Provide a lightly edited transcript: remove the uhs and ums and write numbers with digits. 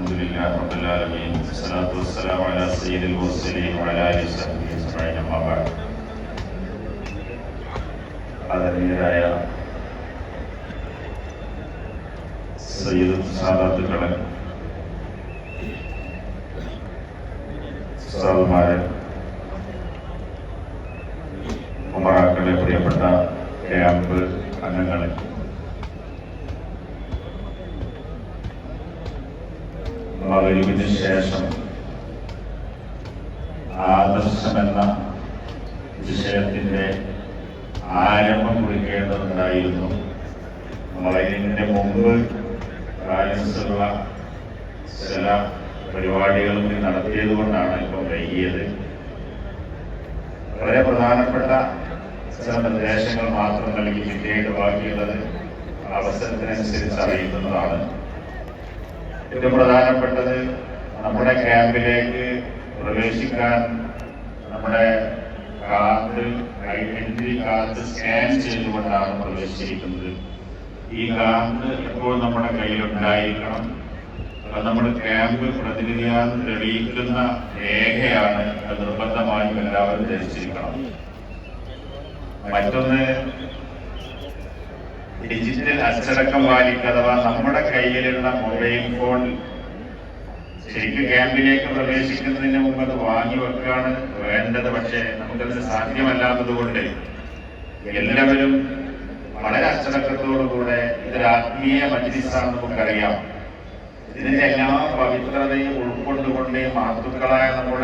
الحمد لله رب العالمين والصلاة والسلام على سيد المرسلين وعلى آله وصحبه أجمعين أما بعد ആദരണീയരായ സയ്യിദ് സാദാത്തുക്കളെ, ഉസ്താദുമാരെ, ഉമറാക്കളെ, പ്രിയപ്പെട്ട ക്യാമ്പ് അംഗങ്ങളെ, മഗ്‌രിബിന് ശേഷം ആദർശമെന്ന വിഷയത്തിന്റെ ആരംഭം കുറിക്കേണ്ടതുണ്ടായിരുന്നു. നമ്മളതിന്റെ മുമ്പ് ബാലൻസുള്ള ചില പരിപാടികളും നടത്തിയത് കൊണ്ടാണ് ഇപ്പം വൈകിയത്. വളരെ പ്രധാനപ്പെട്ട ചില നിർദ്ദേശങ്ങൾ മാത്രം നൽകി പിന്നീട് ബാക്കിയുള്ളത് അവസരത്തിനനുസരിച്ച് അറിയിക്കുന്നതാണ്. ഏറ്റവും പ്രധാനപ്പെട്ടത്, നമ്മുടെ ക്യാമ്പിലേക്ക് പ്രവേശിക്കാൻ നമ്മുടെ ഐഡന്റിറ്റി കാർഡ് സ്കാൻ ചെയ്തുകൊണ്ടാണ് പ്രവേശിച്ചിരിക്കുന്നത്. ഈ കാർഡ് എപ്പോഴും നമ്മുടെ കയ്യിലുണ്ടായിരിക്കണം. അത് നമ്മുടെ ക്യാമ്പ് പ്രതിനിധിയാണെന്ന് തെളിയിക്കുന്ന രേഖയാണ്. അത് നിർബന്ധമായും എല്ലാവരും ധരിച്ചിരിക്കണം. മറ്റൊന്ന്, ഡിജിറ്റൽ അച്ചടക്കം പാലിക്കുക. അഥവാ നമ്മുടെ കയ്യിലുള്ള മൊബൈൽ ഫോൺ ശരിക്കും ക്യാമ്പിലേക്ക് പ്രവേശിക്കുന്നതിന് മുമ്പ് അത് വാങ്ങി വെക്കുകയാണ് വേണ്ടത്. പക്ഷേ നമുക്കതിന് സാധ്യമല്ലാത്തത് കൊണ്ട് എല്ലാവരും വളരെ അച്ചടക്കത്തോടുകൂടെ, ഇതൊരു ആത്മീയ മജ്‌ലിസാണെന്ന് നമുക്കറിയാം, ഇതിന്റെ എല്ലാ പവിത്രതയും ഉൾക്കൊണ്ടുകൊണ്ട് മഹത്തുക്കളായ നമ്മുടെ